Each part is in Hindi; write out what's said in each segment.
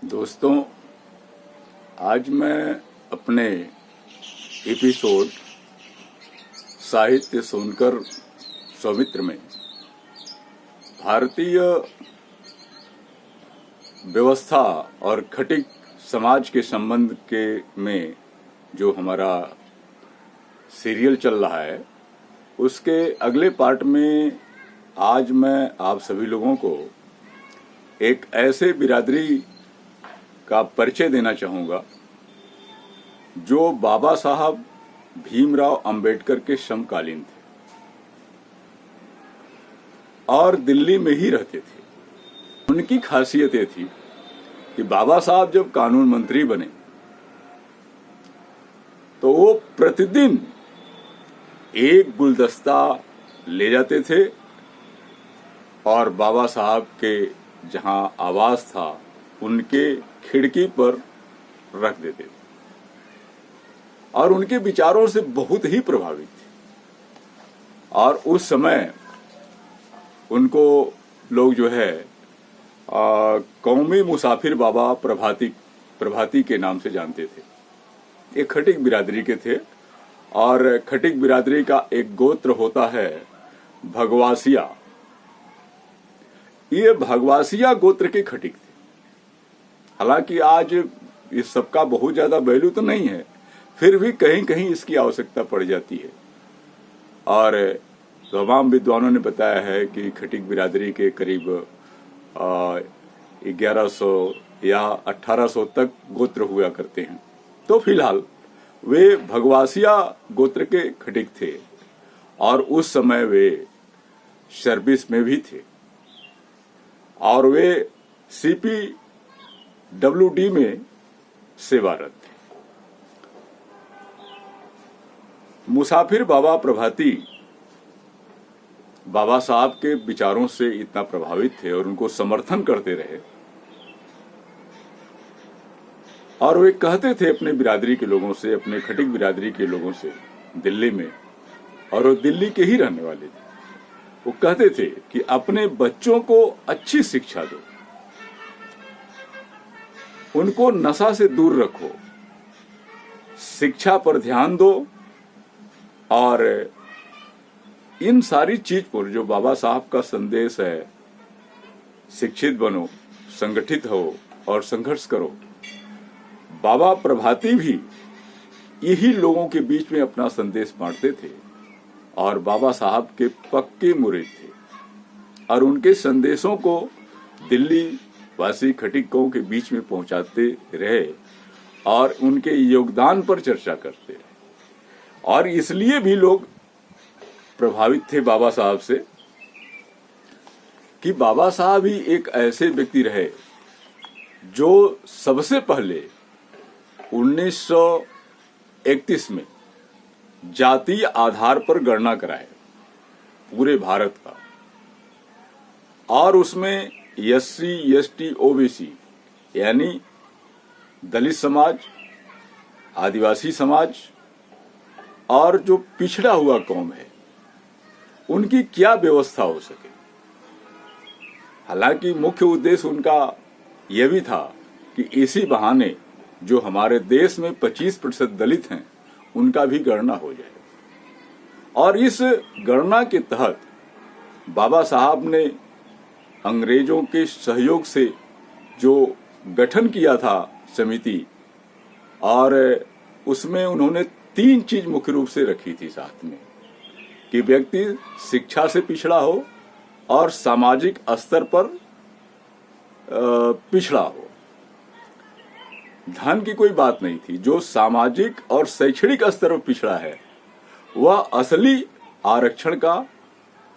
दोस्तों, आज मैं अपने एपिसोड साहित्य सुनकर सौमित्र में भारतीय व्यवस्था और खटिक समाज के संबंध के में जो हमारा सीरियल चल रहा है उसके अगले पार्ट में आज मैं आप सभी लोगों को एक ऐसे बिरादरी का परिचय देना चाहूँगा जो बाबा साहब भीमराव अंबेडकर के समकालीन थे और दिल्ली में ही रहते थे। उनकी खासियत ये थी कि बाबा साहब जब कानून मंत्री बने तो वो प्रतिदिन एक गुलदस्ता ले जाते थे और बाबा साहब के जहां आवास था उनके खिड़की पर रख देते थे और उनके विचारों से बहुत ही प्रभावित थे। और उस समय उनको लोग जो है कौमी मुसाफिर बाबा प्रभाती के नाम से जानते थे। एक खटिक बिरादरी के थे और खटिक बिरादरी का एक गोत्र होता है भगवासिया। ये भगवासिया गोत्र के खटिक थे। हालांकि आज इस सबका बहुत ज्यादा वैल्यू तो नहीं है, फिर भी कहीं कहीं इसकी आवश्यकता पड़ जाती है। और तमाम विद्वानों ने बताया है कि खटिक बिरादरी के करीब 1100 या 1800 तक गोत्र हुआ करते हैं। तो फिलहाल वे भगवासिया गोत्र के खटिक थे और उस समय वे सर्विस में भी थे और वे CPWD में सेवारत थे। मुसाफिर बाबा प्रभाती बाबा साहब के विचारों से इतना प्रभावित थे और उनको समर्थन करते रहे और वे कहते थे अपने बिरादरी के लोगों से, अपने खटिक बिरादरी के लोगों से दिल्ली में, और वो दिल्ली के ही रहने वाले थे। वो कहते थे कि अपने बच्चों को अच्छी शिक्षा दो, उनको नशा से दूर रखो, शिक्षा पर ध्यान दो और इन सारी चीज पर जो बाबा साहब का संदेश है, शिक्षित बनो, संगठित हो और संघर्ष करो। बाबा प्रभाती भी यही लोगों के बीच में अपना संदेश बांटते थे और बाबा साहब के पक्के मुरीद थे और उनके संदेशों को दिल्ली वासी खटिकों के बीच में पहुंचाते रहे और उनके योगदान पर चर्चा करते रहे। और इसलिए भी लोग प्रभावित थे बाबा साहब से कि बाबा साहब ही एक ऐसे व्यक्ति रहे जो सबसे पहले 1931 में जातीय आधार पर गणना कराए पूरे भारत का, और उसमें SC, ST, OBC यानी दलित समाज, आदिवासी समाज और जो पिछड़ा हुआ कौम है उनकी क्या व्यवस्था हो सके। हालांकि मुख्य उद्देश्य उनका यह भी था कि इसी बहाने जो हमारे देश में 25% दलित हैं उनका भी गणना हो जाए। और इस गणना के तहत बाबा साहब ने अंग्रेजों के सहयोग से जो गठन किया था समिति, और उसमें उन्होंने 3 चीज मुख्य रूप से रखी थी साथ में कि व्यक्ति शिक्षा से पिछड़ा हो और सामाजिक स्तर पर पिछड़ा हो। धन की कोई बात नहीं थी। जो सामाजिक और शैक्षणिक स्तर पर पिछड़ा है वह असली आरक्षण का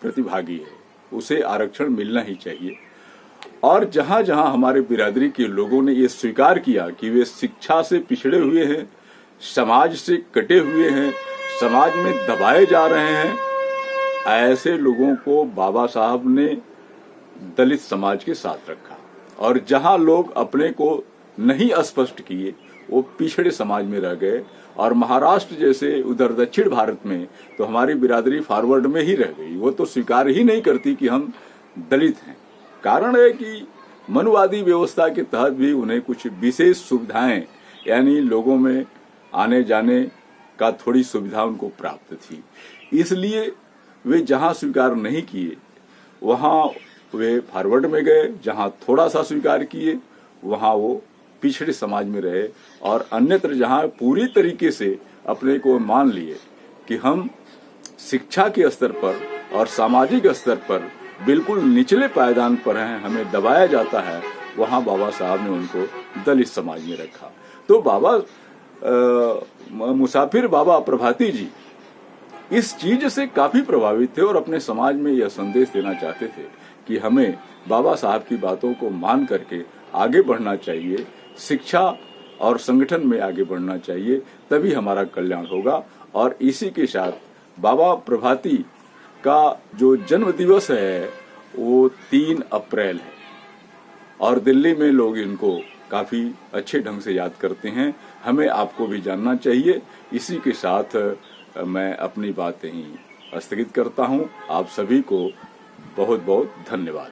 प्रतिभागी है, उसे आरक्षण मिलना ही चाहिए। और जहां जहां हमारे बिरादरी के लोगों ने ये स्वीकार किया कि वे शिक्षा से पिछड़े हुए हैं, समाज से कटे हुए हैं, समाज में दबाए जा रहे हैं, ऐसे लोगों को बाबा साहब ने दलित समाज के साथ रखा। और जहां लोग अपने को नहीं स्पष्ट किए वो पिछड़े समाज में रह गए। और महाराष्ट्र जैसे उधर दक्षिण भारत में तो हमारी बिरादरी फॉरवर्ड में ही रह गई, वो तो स्वीकार ही नहीं करती कि हम दलित हैं। कारण है कि मनुवादी व्यवस्था के तहत भी उन्हें कुछ विशेष सुविधाएं, यानी लोगों में आने जाने का थोड़ी सुविधा उनको प्राप्त थी। इसलिए वे जहां स्वीकार नहीं किए वहां वे फॉरवर्ड में गए, जहां थोड़ा सा स्वीकार किए वहां वो पिछड़े समाज में रहे, और अन्यत्र जहां पूरी तरीके से अपने को मान लिए कि हम शिक्षा के स्तर पर और सामाजिक स्तर पर बिल्कुल निचले पायदान पर हैं, हमें दबाया जाता है, वहां बाबा साहब ने उनको दलित समाज में रखा। तो मुसाफिर बाबा प्रभाती जी इस चीज से काफी प्रभावित थे और अपने समाज में यह संदेश देना चाहते थे कि हमें बाबा साहब की बातों को मान करके आगे बढ़ना चाहिए, शिक्षा और संगठन में आगे बढ़ना चाहिए, तभी हमारा कल्याण होगा। और इसी के साथ बाबा प्रभाती का जो जन्म दिवस है वो 3 अप्रैल है और दिल्ली में लोग इनको काफी अच्छे ढंग से याद करते हैं। हमें आपको भी जानना चाहिए। इसी के साथ मैं अपनी बातें ही स्थगित करता हूं। आप सभी को बहुत बहुत धन्यवाद।